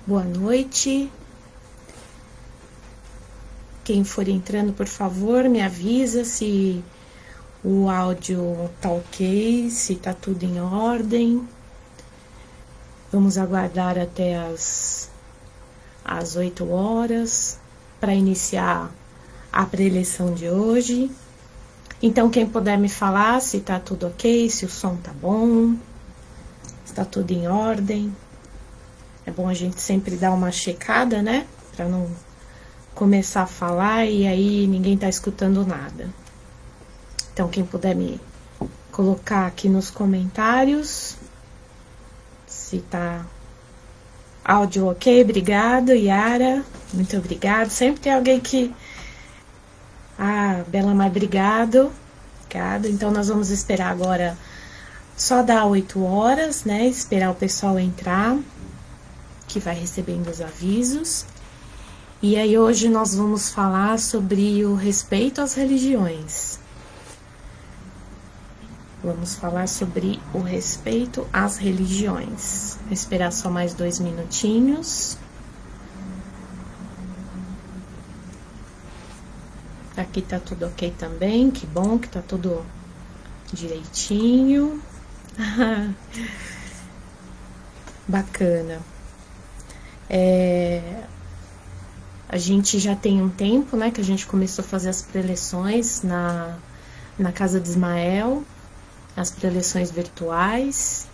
Boa noite. Quem for entrando, por favor, me avisa se o áudio tá ok, se tá tudo em ordem. Vamos aguardar até as 8 horas para iniciar a preleção de hoje. Então, quem puder me falar se tá tudo ok, se o som tá bom, se tá tudo em ordem. É bom a gente sempre dar uma checada, né? Para não começar a falar e aí ninguém tá escutando nada. Então, quem puder me colocar aqui nos comentários se tá áudio ok, obrigado, Yara, muito obrigado. Sempre tem alguém que... Ah, Bela Mar, obrigado. Então, nós vamos esperar agora só dar 8 horas, né? Esperar o pessoal entrar, que vai recebendo os avisos. E aí, hoje nós vamos falar sobre o respeito às religiões. Vamos falar sobre o respeito às religiões. Vou esperar só mais 2 minutinhos. Aqui tá tudo ok também, que bom que tá tudo direitinho. Bacana. A gente já tem um tempo, né, que a gente começou a fazer as preleções na casa de Ismael, as preleções virtuais,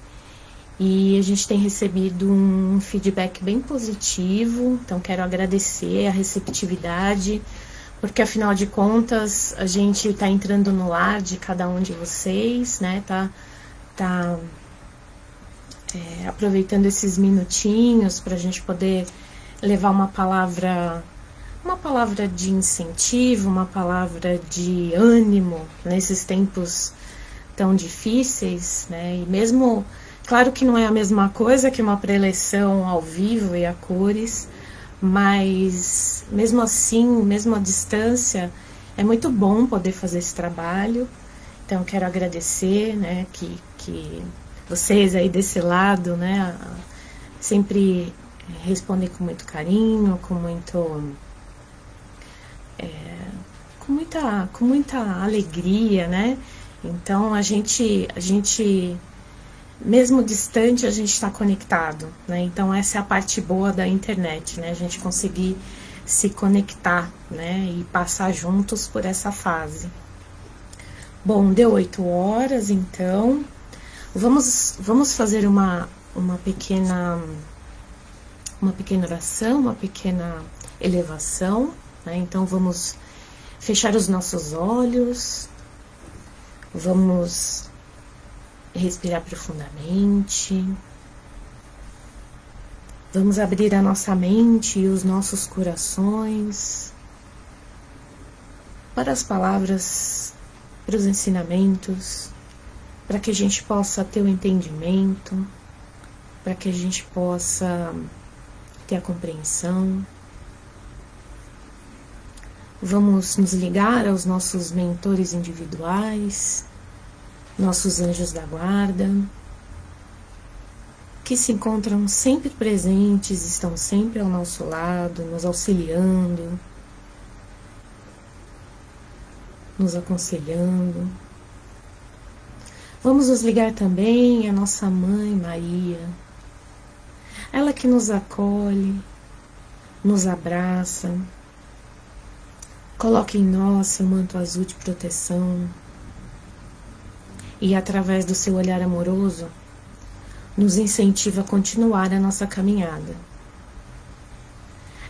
e a gente tem recebido um feedback bem positivo, então quero agradecer a receptividade, porque afinal de contas a gente tá entrando no lar de cada um de vocês, né, tá aproveitando esses minutinhos para a gente poder levar uma palavra de incentivo, uma palavra de ânimo nesses tempos tão difíceis, né? E mesmo, claro que não é a mesma coisa que uma preleção ao vivo e a cores, mas mesmo assim, mesmo à distância, é muito bom poder fazer esse trabalho. Então, quero agradecer, né, que vocês aí desse lado, né, sempre respondem com muito carinho, com muita alegria, né? Então, a gente, mesmo distante, a gente está conectado, né? Então, essa é a parte boa da internet, né? A gente conseguir se conectar, né? E passar juntos por essa fase. Bom, deu 8 horas, então, vamos fazer uma pequena oração, uma pequena elevação, né? Então, vamos fechar os nossos olhos, vamos respirar profundamente, vamos abrir a nossa mente e os nossos corações para as palavras, para os ensinamentos, para que a gente possa ter o entendimento, para que a gente possa ter a compreensão. Vamos nos ligar aos nossos mentores individuais, nossos anjos da guarda, que se encontram sempre presentes, estão sempre ao nosso lado, nos auxiliando, nos aconselhando. Vamos nos ligar também à nossa Mãe Maria, ela que nos acolhe, nos abraça, coloca em nós seu manto azul de proteção e, através do seu olhar amoroso, nos incentiva a continuar a nossa caminhada.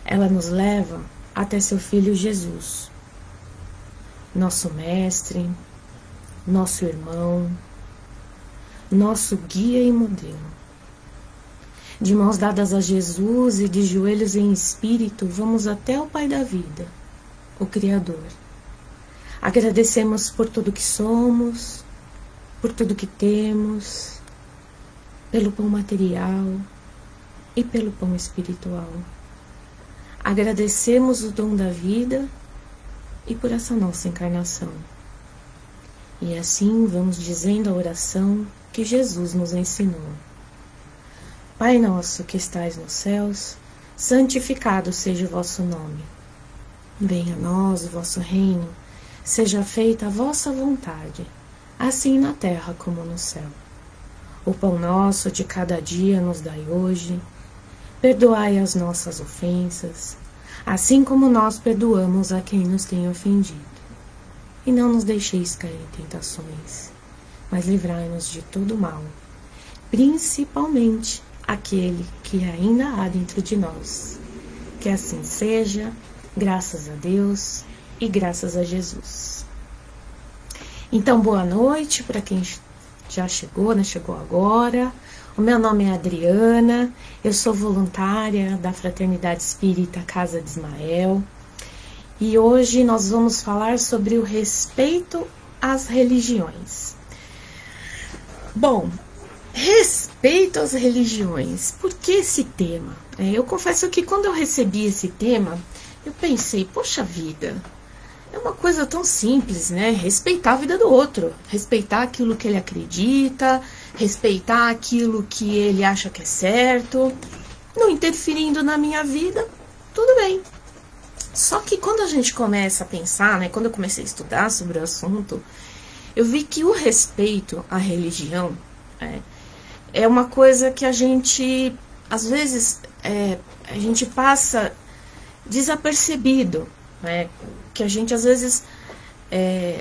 Ela nos leva até seu Filho Jesus, nosso mestre, nosso irmão, nosso guia e modelo. De mãos dadas a Jesus e de joelhos em espírito, vamos até o Pai da vida, o Criador. Agradecemos por tudo que somos, por tudo que temos, pelo pão material e pelo pão espiritual. Agradecemos o dom da vida e por essa nossa encarnação. E assim vamos dizendo a oração que Jesus nos ensinou. Pai nosso que estais nos céus, santificado seja o vosso nome. Venha a nós o vosso reino, seja feita a vossa vontade, assim na terra como no céu. O pão nosso de cada dia nos dai hoje. Perdoai as nossas ofensas, assim como nós perdoamos a quem nos tem ofendido. E não nos deixeis cair em tentações, mas livrai-nos de todo mal, principalmente aquele que ainda há dentro de nós. Que assim seja, graças a Deus e graças a Jesus. Então, boa noite para quem já chegou, né? Chegou agora. O meu nome é Adriana, eu sou voluntária da Fraternidade Espírita Casa de Ismael. E hoje nós vamos falar sobre o respeito às religiões. Bom, respeito às religiões. Por que esse tema? Eu confesso que quando eu recebi esse tema, eu pensei, poxa vida, é uma coisa tão simples, né? Respeitar a vida do outro, respeitar aquilo que ele acredita, respeitar aquilo que ele acha que é certo, não interferindo na minha vida, tudo bem. Só que quando a gente começa a pensar, né? Quando eu comecei a estudar sobre o assunto, eu vi que o respeito à religião é uma coisa que a gente, às vezes, a gente passa desapercebido, né? Que a gente, às vezes,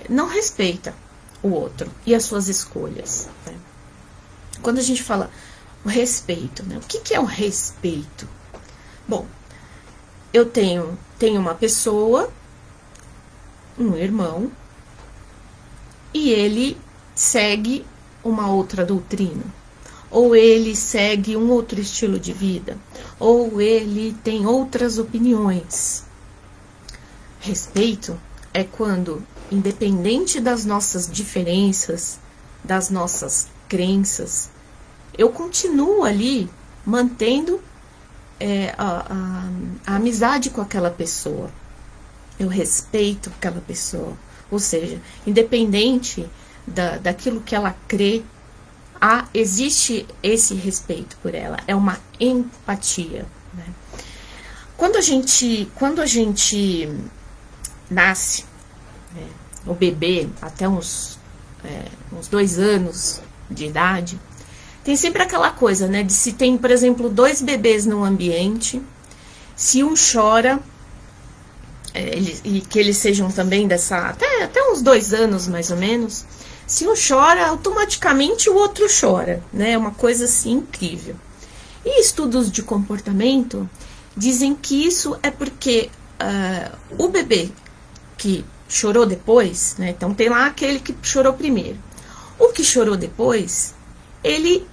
não respeita o outro e as suas escolhas, né? Quando a gente fala o respeito, né? O que é o respeito? Bom, eu tenho uma pessoa, um irmão, e ele segue uma outra doutrina, ou ele segue um outro estilo de vida, ou ele tem outras opiniões. Respeito é quando, independente das nossas diferenças, das nossas crenças, eu continuo ali mantendo a amizade com aquela pessoa. Eu respeito aquela pessoa. Ou seja, independente daquilo que ela crê, existe esse respeito por ela. É uma empatia, né? Quando a gente nasce, né, o bebê, até uns 2 anos de idade, tem sempre aquela coisa, né, de se tem, por exemplo, 2 bebês num ambiente, se um chora, e que eles sejam também até uns 2 anos mais ou menos, se um chora, automaticamente o outro chora, né, é uma coisa assim incrível. E estudos de comportamento dizem que isso é porque o bebê que chorou depois, né, então tem lá aquele que chorou primeiro, o que chorou depois, ele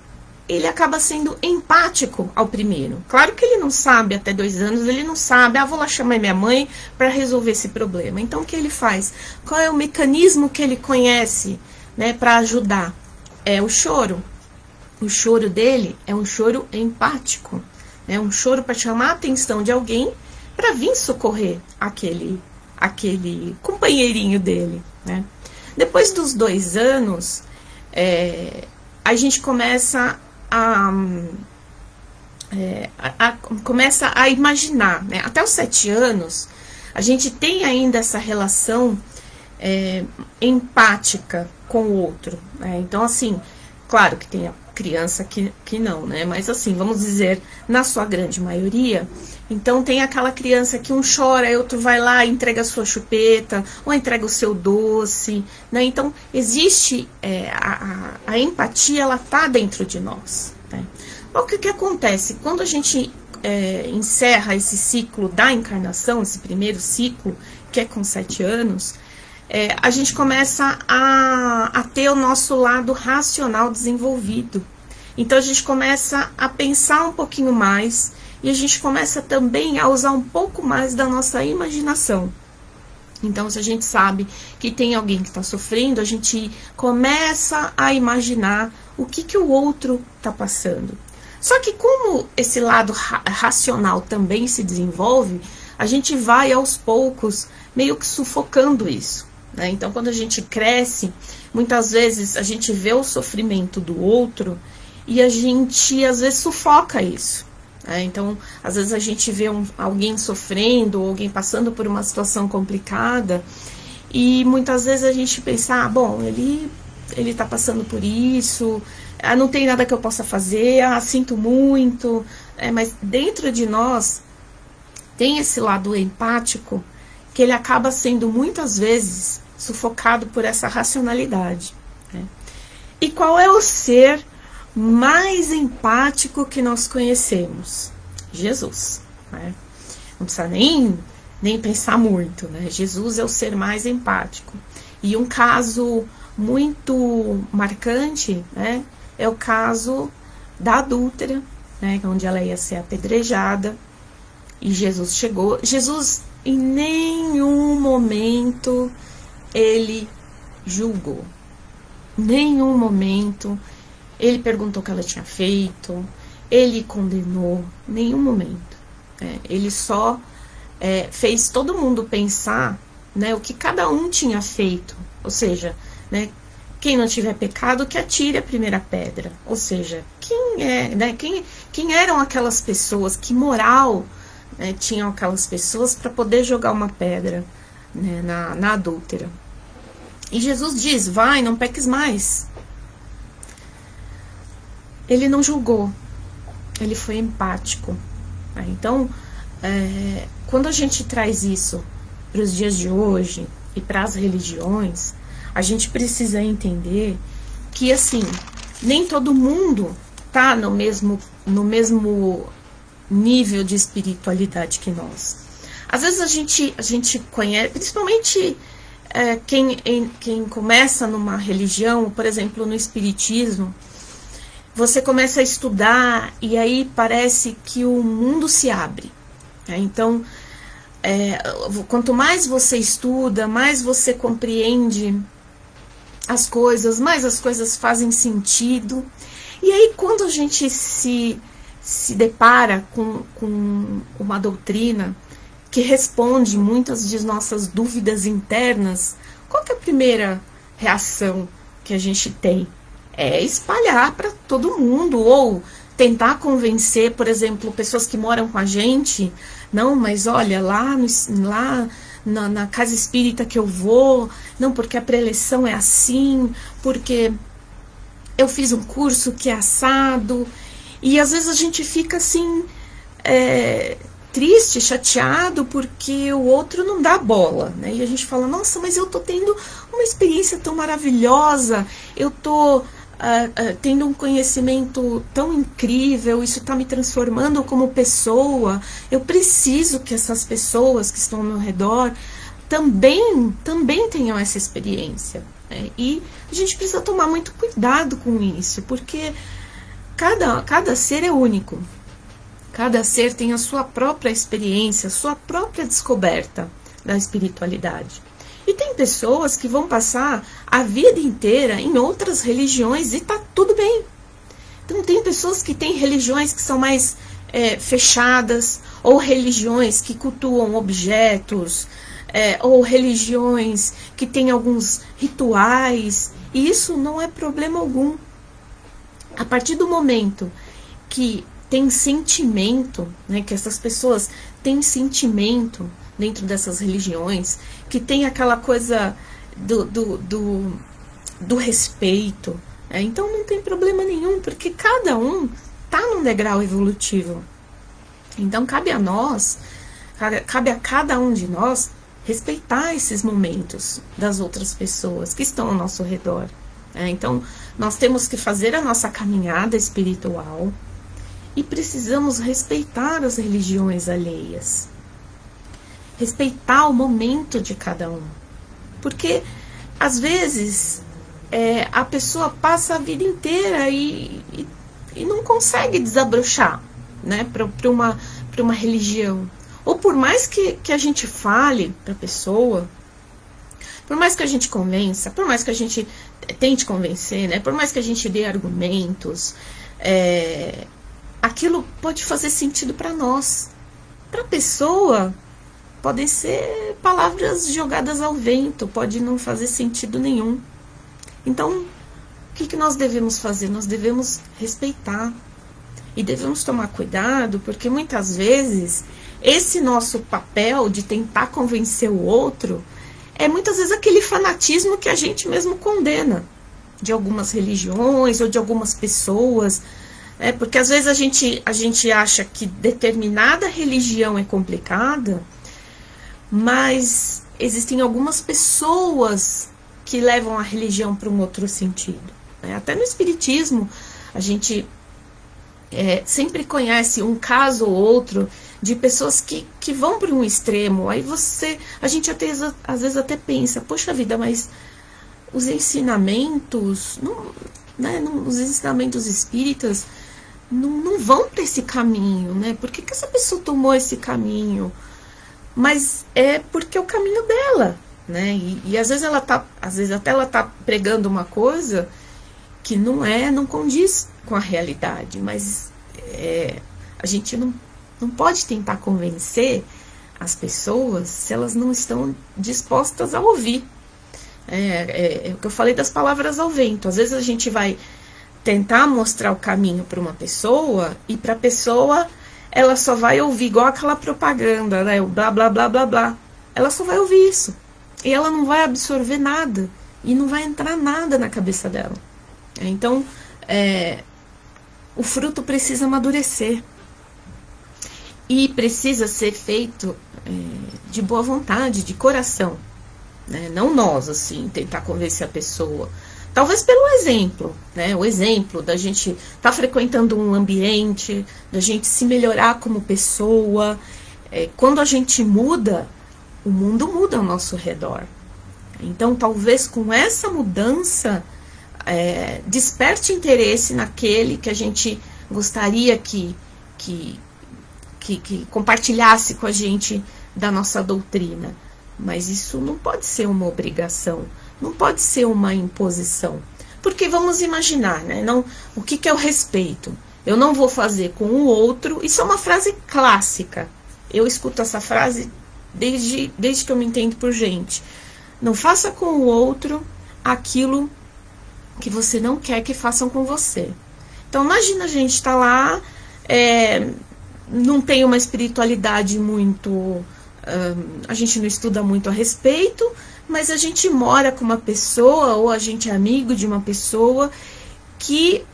acaba sendo empático ao primeiro. Claro que ele não sabe, até 2 anos, ele não sabe, vou lá chamar minha mãe para resolver esse problema. Então, o que ele faz? Qual é o mecanismo que ele conhece, né, para ajudar? É o choro. O choro dele é um choro empático, né, um choro para chamar a atenção de alguém para vir socorrer aquele companheirinho dele, né? Depois dos 2 anos, a gente começa começa a imaginar, né? Até os 7 anos, a gente tem ainda essa relação empática com o outro, né? Então, assim, claro que tem a criança que não, né? Mas, assim, vamos dizer, na sua grande maioria, então tem aquela criança que um chora, e outro vai lá e entrega a sua chupeta, ou entrega o seu doce, né? Então, existe a empatia, ela tá dentro de nós, né? O que acontece? Quando a gente encerra esse ciclo da encarnação, esse primeiro ciclo, que é com 7 anos, a gente começa a ter o nosso lado racional desenvolvido. Então, a gente começa a pensar um pouquinho mais, e a gente começa também a usar um pouco mais da nossa imaginação. Então, se a gente sabe que tem alguém que está sofrendo, a gente começa a imaginar o que o outro está passando. Só que como esse lado racional também se desenvolve, a gente vai aos poucos meio que sufocando isso, né? Então, quando a gente cresce, muitas vezes a gente vê o sofrimento do outro e a gente às vezes sufoca isso. Então, às vezes a gente vê alguém sofrendo, ou alguém passando por uma situação complicada, e muitas vezes a gente pensa, bom, ele tá passando por isso, não tem nada que eu possa fazer, sinto muito, mas dentro de nós tem esse lado empático, que ele acaba sendo muitas vezes sufocado por essa racionalidade, né? E qual é o ser mais empático que nós conhecemos? Jesus, né? Não precisa nem pensar muito, né? Jesus é o ser mais empático. E um caso muito marcante, né, é o caso da adúltera, né, onde ela ia ser apedrejada, e Jesus chegou. Jesus, em nenhum momento, ele julgou. Nenhum momento ele perguntou o que ela tinha feito, ele condenou, nenhum momento. Ele só fez todo mundo pensar, né, o que cada um tinha feito. Ou seja, né, quem não tiver pecado, que atire a primeira pedra. Ou seja, quem eram aquelas pessoas, que moral, né, tinham aquelas pessoas para poder jogar uma pedra, né, na adúltera. E Jesus diz, vai, não peques mais. Ele não julgou, ele foi empático. Então, quando a gente traz isso para os dias de hoje e para as religiões, a gente precisa entender que, assim, nem todo mundo tá no mesmo nível de espiritualidade que nós. Às vezes a gente conhece, principalmente quem começa numa religião, por exemplo, no espiritismo, você começa a estudar e aí parece que o mundo se abre. Então, quanto mais você estuda, mais você compreende as coisas, mais as coisas fazem sentido. E aí, quando a gente se depara com uma doutrina que responde muitas de nossas dúvidas internas, qual que é a primeira reação que a gente tem? É espalhar para todo mundo, ou tentar convencer, por exemplo, pessoas que moram com a gente. Não, mas olha, lá na casa espírita que eu vou, não, porque a preleção é assim, porque eu fiz um curso que é assado. E às vezes a gente fica assim, triste, chateado, porque o outro não dá bola, né? E a gente fala, nossa, mas eu tô tendo uma experiência tão maravilhosa, eu tô tendo um conhecimento tão incrível, isso está me transformando como pessoa, eu preciso que essas pessoas que estão ao meu redor também tenham essa experiência, né? E a gente precisa tomar muito cuidado com isso, porque cada ser é único, cada ser tem a sua própria experiência, a sua própria descoberta da espiritualidade. E tem pessoas que vão passar a vida inteira em outras religiões e tá tudo bem. Então tem pessoas que têm religiões que são mais fechadas, ou religiões que cultuam objetos, ou religiões que têm alguns rituais, e isso não é problema algum. A partir do momento que tem sentimento, né, que essas pessoas têm sentimento dentro dessas religiões, que tem aquela coisa do respeito, então não tem problema nenhum, porque cada um está num degrau evolutivo. Então cabe a nós, cabe a cada um de nós respeitar esses momentos das outras pessoas que estão ao nosso redor. Então nós temos que fazer a nossa caminhada espiritual e precisamos respeitar as religiões alheias. Respeitar o momento de cada um. Porque, às vezes, a pessoa passa a vida inteira e não consegue desabrochar, né, para uma religião. Ou por mais que a gente fale para a pessoa, por mais que a gente convença, por mais que a gente tente convencer, né, por mais que a gente dê argumentos, aquilo pode fazer sentido para nós. Para a pessoa, podem ser palavras jogadas ao vento, pode não fazer sentido nenhum. Então, o que nós devemos fazer? Nós devemos respeitar. E devemos tomar cuidado, porque muitas vezes esse nosso papel de tentar convencer o outro é muitas vezes aquele fanatismo que a gente mesmo condena, de algumas religiões ou de algumas pessoas. Porque às vezes a gente acha que determinada religião é complicada, mas existem algumas pessoas que levam a religião para um outro sentido. Até no espiritismo, a gente sempre conhece um caso ou outro de pessoas que vão para um extremo. Aí a gente até, às vezes até pensa, poxa vida, mas os ensinamentos, os ensinamentos espíritas não vão para esse caminho, né? Por que essa pessoa tomou esse caminho? Mas é porque é o caminho dela, né? E às vezes até ela tá pregando uma coisa que não condiz com a realidade, mas a gente não pode tentar convencer as pessoas se elas não estão dispostas a ouvir. É o que eu falei das palavras ao vento. Às vezes a gente vai tentar mostrar o caminho para uma pessoa e para a pessoa ela só vai ouvir igual aquela propaganda, né? O blá blá blá blá blá. Ela só vai ouvir isso e ela não vai absorver nada e não vai entrar nada na cabeça dela. Então o fruto precisa amadurecer e precisa ser feito de boa vontade, de coração, né? Não nós, assim, tentar convencer a pessoa. Talvez pelo exemplo, né? O exemplo da gente estar frequentando um ambiente, da gente se melhorar como pessoa. Quando a gente muda, o mundo muda ao nosso redor. Então, talvez com essa mudança, desperte interesse naquele que a gente gostaria que compartilhasse com a gente da nossa doutrina. Mas isso não pode ser uma obrigação, não pode ser uma imposição. Porque vamos imaginar, né? O que é o respeito? Eu não vou fazer com o outro. Isso é uma frase clássica. Eu escuto essa frase desde que eu me entendo por gente. Não faça com o outro aquilo que você não quer que façam com você. Então imagina a gente estar lá, não tem uma espiritualidade muito... a gente não estuda muito a respeito, mas a gente mora com uma pessoa, ou a gente é amigo de uma pessoa que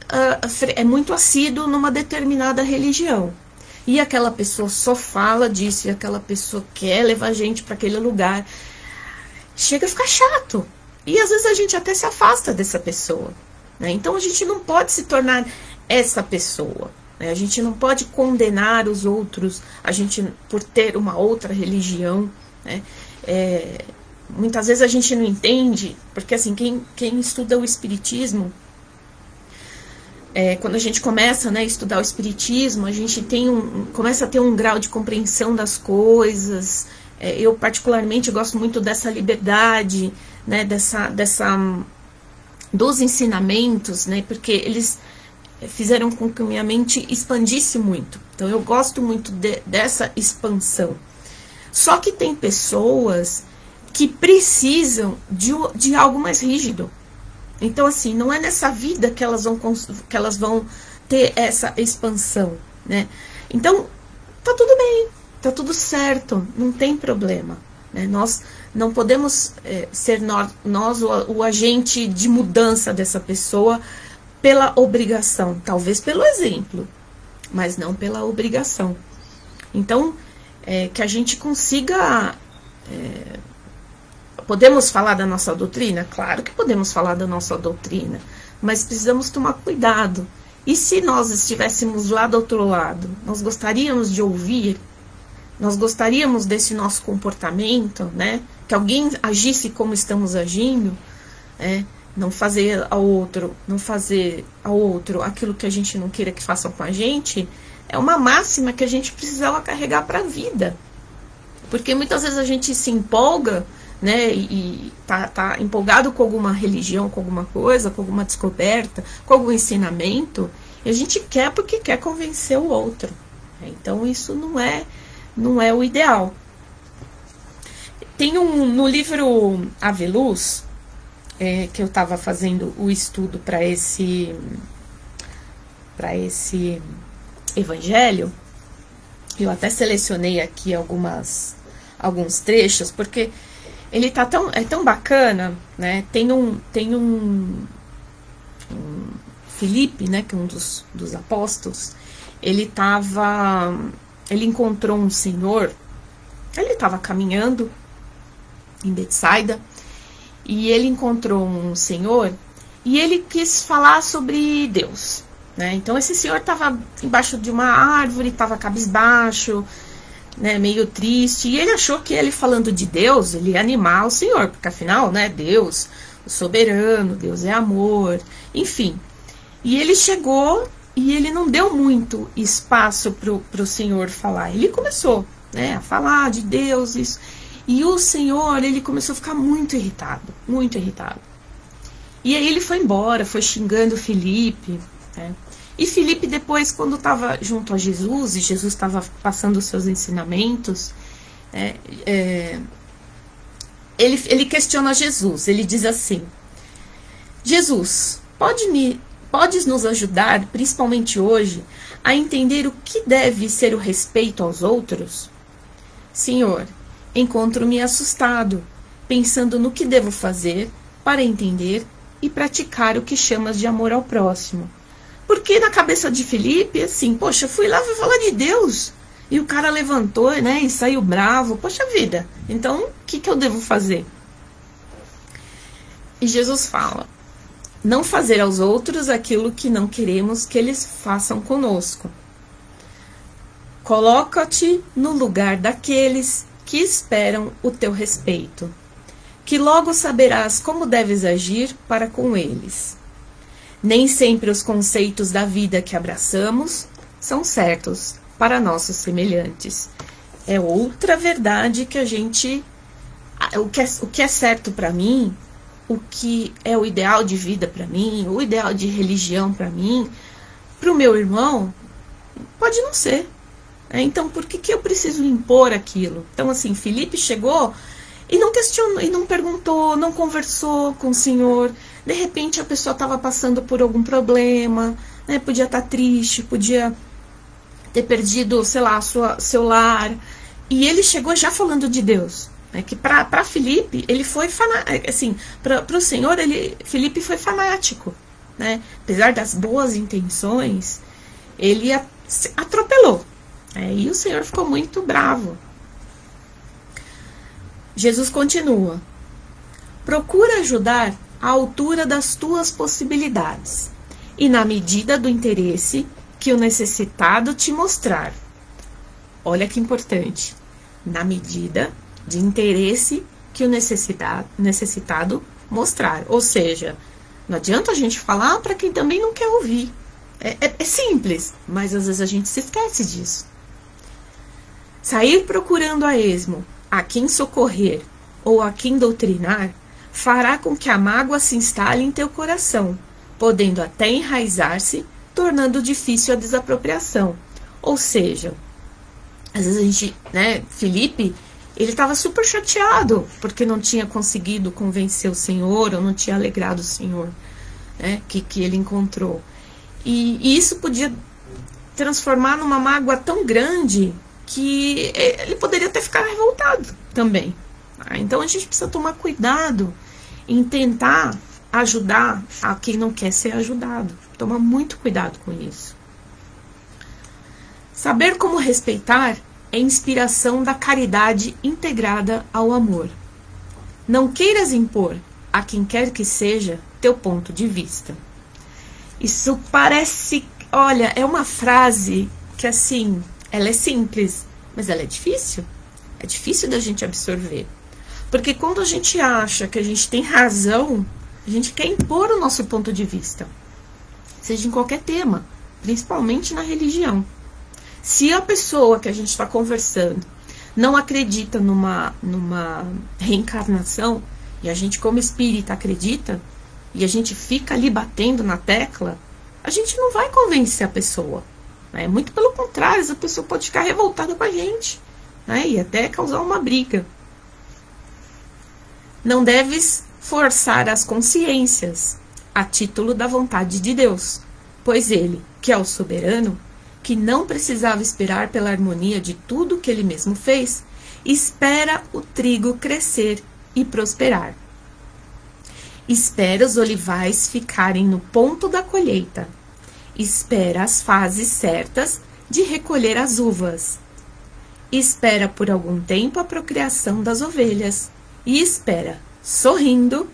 é muito assíduo numa determinada religião. E aquela pessoa só fala disso, e aquela pessoa quer levar a gente para aquele lugar. Chega a ficar chato. E às vezes a gente até se afasta dessa pessoa, né? Então a gente não pode se tornar essa pessoa. A gente não pode condenar os outros, a gente por ter uma outra religião, né? Muitas vezes a gente não entende, porque assim, quem estuda o espiritismo, quando a gente começa, né, a estudar o espiritismo, a gente começa a ter um grau de compreensão das coisas. Eu particularmente gosto muito dessa liberdade, né, dos ensinamentos, né, porque eles fizeram com que minha mente expandisse muito. Então eu gosto muito dessa expansão. Só que tem pessoas que precisam de algo mais rígido. Então assim, não é nessa vida que elas vão ter essa expansão, né? Então tá tudo bem, tá tudo certo, não tem problema, né? Nós não podemos ser nós o agente de mudança dessa pessoa pela obrigação, talvez pelo exemplo, mas não pela obrigação. Então, que a gente consiga... podemos falar da nossa doutrina? Claro que podemos falar da nossa doutrina, mas precisamos tomar cuidado. E se nós estivéssemos lá do outro lado, nós gostaríamos de ouvir, nós gostaríamos desse nosso comportamento, né? Que alguém agisse como estamos agindo, não fazer ao outro aquilo que a gente não queira que façam com a gente, é uma máxima que a gente precisava carregar para a vida. Porque muitas vezes a gente se empolga, né, e tá empolgado com alguma religião, com alguma coisa, com alguma descoberta, com algum ensinamento, e a gente quer porque quer convencer o outro. Então isso não é o ideal. Tem no livro Ave Luz, que eu estava fazendo o estudo para esse evangelho, eu até selecionei aqui alguns trechos, porque ele tá tão bacana, né? Tem um Filipe, né, que é um dos apóstolos, ele encontrou um senhor, ele estava caminhando em Betsaida, e ele encontrou um senhor, e ele quis falar sobre Deus, né? Então esse senhor estava embaixo de uma árvore, estava cabisbaixo, né, meio triste, e ele achou que ele falando de Deus, ele ia animar o senhor, porque afinal, né, Deus, o soberano, Deus é amor, enfim. E ele chegou e ele não deu muito espaço pro senhor falar. Ele começou, né, a falar de Deus, isso. E o senhor, ele começou a ficar muito irritado, muito irritado. E aí ele foi embora, foi xingando Filipe, né? E Filipe depois, quando estava junto a Jesus, e Jesus estava passando os seus ensinamentos, né, ele questiona Jesus, ele diz assim: Jesus, podes nos ajudar, principalmente hoje, a entender o que deve ser o respeito aos outros? Senhor, encontro-me assustado, pensando no que devo fazer para entender e praticar o que chamas de amor ao próximo. Porque na cabeça de Filipe, assim, poxa, eu fui lá, fui falar de Deus, e o cara levantou, né, e saiu bravo, poxa vida, então o que eu devo fazer? E Jesus fala: não fazer aos outros aquilo que não queremos que eles façam conosco. Coloca-te no lugar daqueles que esperam o teu respeito, que logo saberás como deves agir para com eles. Nem sempre os conceitos da vida que abraçamos são certos para nossos semelhantes. É outra verdade que a gente... O que é certo para mim, o que é o ideal de vida para mim, o ideal de religião para mim, para o meu irmão, pode não ser. Então, por que eu preciso impor aquilo? Então, assim, Filipe chegou e não questionou, e não perguntou, não conversou com o Senhor. De repente a pessoa estava passando por algum problema, né? Podia estar triste, podia ter perdido, sei lá, seu lar. E ele chegou já falando de Deus, né? Que para Filipe, ele foi assim, para o Senhor, Filipe foi fanático, né? Apesar das boas intenções, ele atropelou, né? E o Senhor ficou muito bravo. Jesus continua: procura ajudar à altura das tuas possibilidades e na medida do interesse que o necessitado te mostrar. Olha que importante. Na medida de interesse que o necessitado mostrar. Ou seja, não adianta a gente falar para quem também não quer ouvir. É simples, mas às vezes a gente se esquece disso. Sair procurando a esmo a quem socorrer ou a quem doutrinar fará com que a mágoa se instale em teu coração, podendo até enraizar-se, tornando difícil a desapropriação. Ou seja, às vezes a gente, né, Filipe, ele estava super chateado porque não tinha conseguido convencer o Senhor, ou não tinha alegrado o Senhor, né, que ele encontrou. E isso podia transformar numa mágoa tão grande que ele poderia até ficar revoltado também. Então a gente precisa tomar cuidado em tentar ajudar a quem não quer ser ajudado. Toma muito cuidado com isso. Saber como respeitar é inspiração da caridade integrada ao amor. Não queiras impor a quem quer que seja teu ponto de vista. Isso parece, olha, é uma frase que assim, ela é simples, mas ela é difícil. É difícil da gente absorver. Porque quando a gente acha que a gente tem razão, a gente quer impor o nosso ponto de vista. Seja em qualquer tema, principalmente na religião. Se a pessoa que a gente está conversando não acredita numa reencarnação, e a gente como espírita acredita, e a gente fica ali batendo na tecla, a gente não vai convencer a pessoa, né? Muito pelo contrário, essa pessoa pode ficar revoltada com a gente, né? E até causar uma briga. Não deves forçar as consciências a título da vontade de Deus, pois Ele, que é o soberano, que não precisava esperar pela harmonia de tudo que ele mesmo fez, espera o trigo crescer e prosperar. Espera os olivais ficarem no ponto da colheita. Espera as fases certas de recolher as uvas. Espera por algum tempo a procriação das ovelhas. E espera, sorrindo,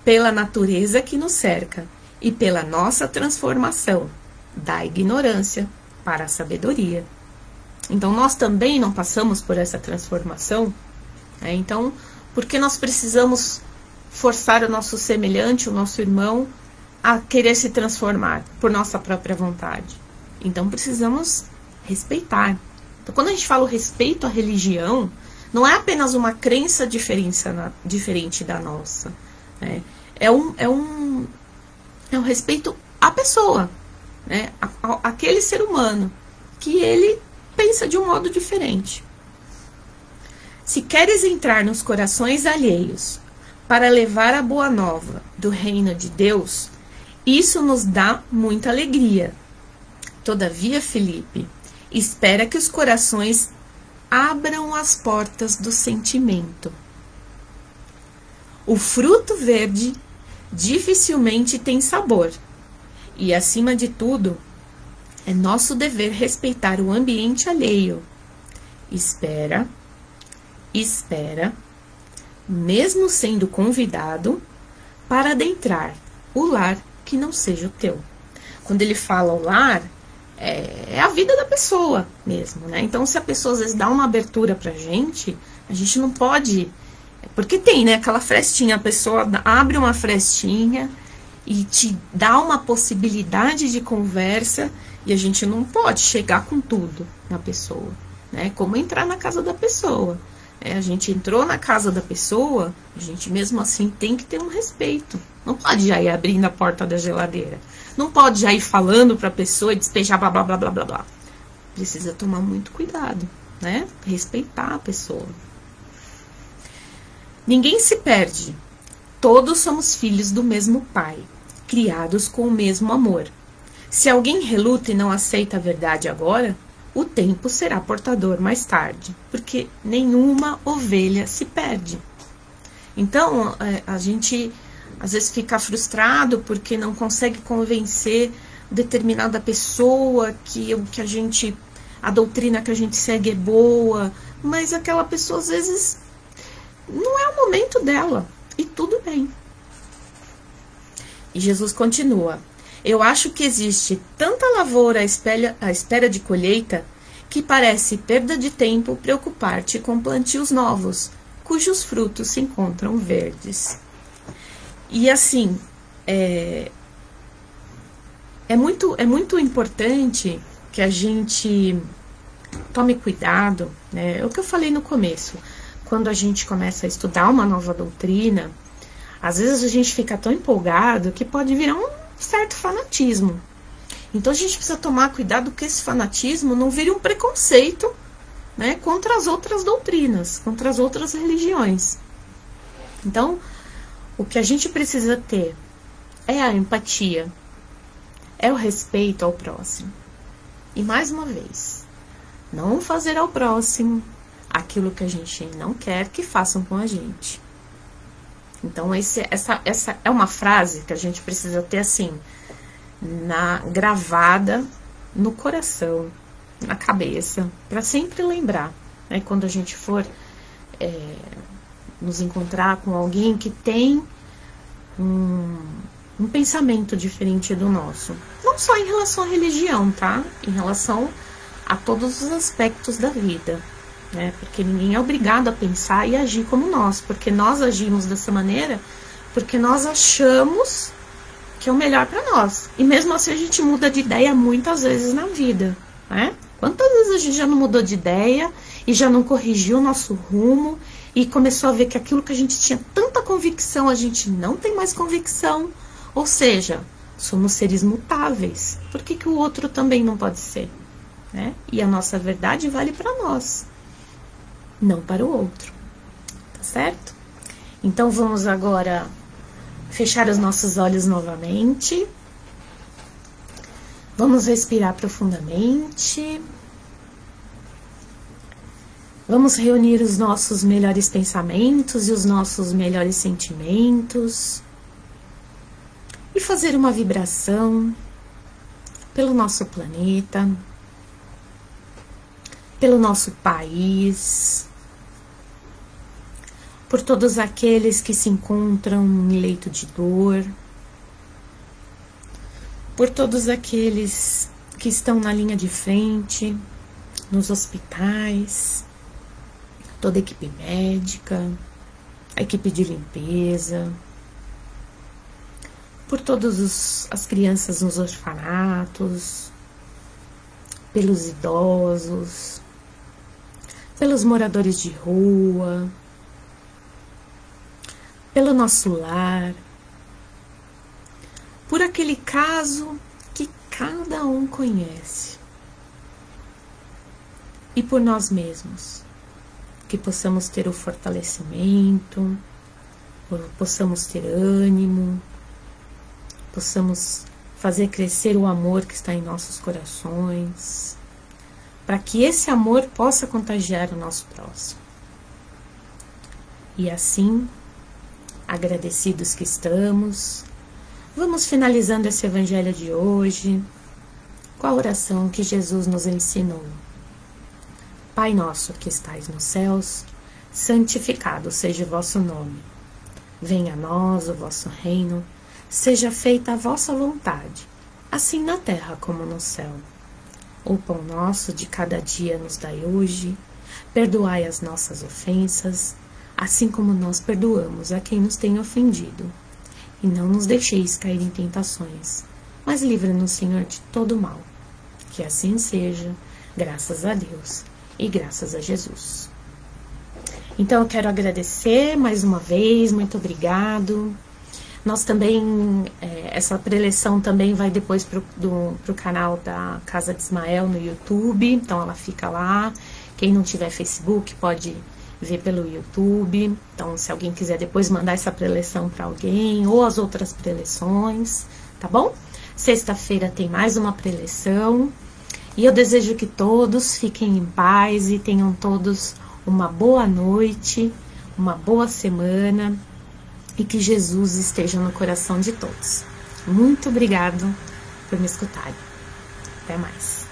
pela natureza que nos cerca e pela nossa transformação da ignorância para a sabedoria. Então, nós também não passamos por essa transformação, né? Então, por que nós precisamos forçar o nosso semelhante, o nosso irmão, a querer se transformar por nossa própria vontade? Então, precisamos respeitar. Então, quando a gente fala o respeito à religião, não é apenas uma crença diferente da nossa, né? É um respeito à pessoa, né? Aquele ser humano, que ele pensa de um modo diferente. Se queres entrar nos corações alheios para levar a boa nova do reino de Deus, isso nos dá muita alegria. Todavia, Felipe, espera que os corações abram as portas do sentimento. O fruto verde dificilmente tem sabor, e, acima de tudo, é nosso dever respeitar o ambiente alheio. Espera, mesmo sendo convidado, para adentrar o lar que não seja o teu. Quando ele fala o lar, é a vida da pessoa mesmo, né? Então, se a pessoa às vezes dá uma abertura pra gente, a gente não pode... Porque tem, né, aquela frestinha, a pessoa abre uma frestinha e te dá uma possibilidade de conversa, e a gente não pode chegar com tudo na pessoa, né? Como entrar na casa da pessoa. A gente entrou na casa da pessoa, a gente mesmo assim tem que ter um respeito. Não pode já ir abrindo a porta da geladeira. Não pode já ir falando para a pessoa e despejar blá blá blá blá blá blá. Precisa tomar muito cuidado, né? Respeitar a pessoa. Ninguém se perde. Todos somos filhos do mesmo Pai, criados com o mesmo amor. Se alguém reluta e não aceita a verdade agora, o tempo será portador mais tarde, porque nenhuma ovelha se perde. Então, a gente às vezes fica frustrado porque não consegue convencer determinada pessoa que a doutrina que a gente segue é boa, mas aquela pessoa às vezes não é o momento dela, e tudo bem. E Jesus continua: eu acho que existe tanta lavoura à espera de colheita que parece perda de tempo preocupar-te com plantios novos, cujos frutos se encontram verdes. E assim, é muito importante que a gente tome cuidado, né? É o que eu falei no começo. Quando a gente começa a estudar uma nova doutrina, às vezes a gente fica tão empolgado que pode virar um certo fanatismo. Então a gente precisa tomar cuidado que esse fanatismo não vire um preconceito, né, contra as outras doutrinas, contra as outras religiões. Então, o que a gente precisa ter é a empatia, é o respeito ao próximo. E mais uma vez, não fazer ao próximo aquilo que a gente não quer que façam com a gente. Então, essa é uma frase que a gente precisa ter assim, gravada no coração, na cabeça, para sempre lembrar, né? Quando a gente for nos encontrar com alguém que tem um pensamento diferente do nosso. Não só em relação à religião, tá? Em relação a todos os aspectos da vida, né? Porque ninguém é obrigado a pensar e agir como nós, porque nós agimos dessa maneira porque nós achamos que é o melhor para nós. E mesmo assim a gente muda de ideia muitas vezes na vida, né? Quantas vezes a gente já não mudou de ideia e já não corrigiu o nosso rumo e começou a ver que aquilo que a gente tinha tanta convicção, a gente não tem mais convicção. Ou seja, somos seres mutáveis. Por que o outro também não pode ser, né? E a nossa verdade vale para nós, não para o outro, tá certo? Então vamos agora fechar os nossos olhos novamente. Vamos respirar profundamente. Vamos reunir os nossos melhores pensamentos e os nossos melhores sentimentos e fazer uma vibração pelo nosso planeta, pelo nosso país, por todos aqueles que se encontram em leito de dor, por todos aqueles que estão na linha de frente, nos hospitais, toda a equipe médica, a equipe de limpeza, por todas as crianças nos orfanatos, pelos idosos, pelos moradores de rua, pelo nosso lar, por aquele caso que cada um conhece, e por nós mesmos, que possamos ter o fortalecimento, possamos ter ânimo, possamos fazer crescer o amor que está em nossos corações, para que esse amor possa contagiar o nosso próximo. E assim, agradecidos que estamos, vamos finalizando esse evangelho de hoje com a oração que Jesus nos ensinou. Pai nosso que estais nos céus, santificado seja o vosso nome. Venha a nós o vosso reino, seja feita a vossa vontade, assim na terra como no céu. O pão nosso de cada dia nos dai hoje, perdoai as nossas ofensas, assim como nós perdoamos a quem nos tem ofendido. E não nos deixeis cair em tentações, mas livra-nos, Senhor, de todo mal. Que assim seja, graças a Deus e graças a Jesus. Então eu quero agradecer mais uma vez, muito obrigado. Nós também, essa preleção também vai depois pro canal da Casa de Ismael no YouTube, então ela fica lá. Quem não tiver Facebook pode ver pelo YouTube, então se alguém quiser depois mandar essa preleção para alguém, ou as outras preleções, tá bom? Sexta-feira tem mais uma preleção, e eu desejo que todos fiquem em paz e tenham todos uma boa noite, uma boa semana, e que Jesus esteja no coração de todos. Muito obrigado por me escutarem. Até mais.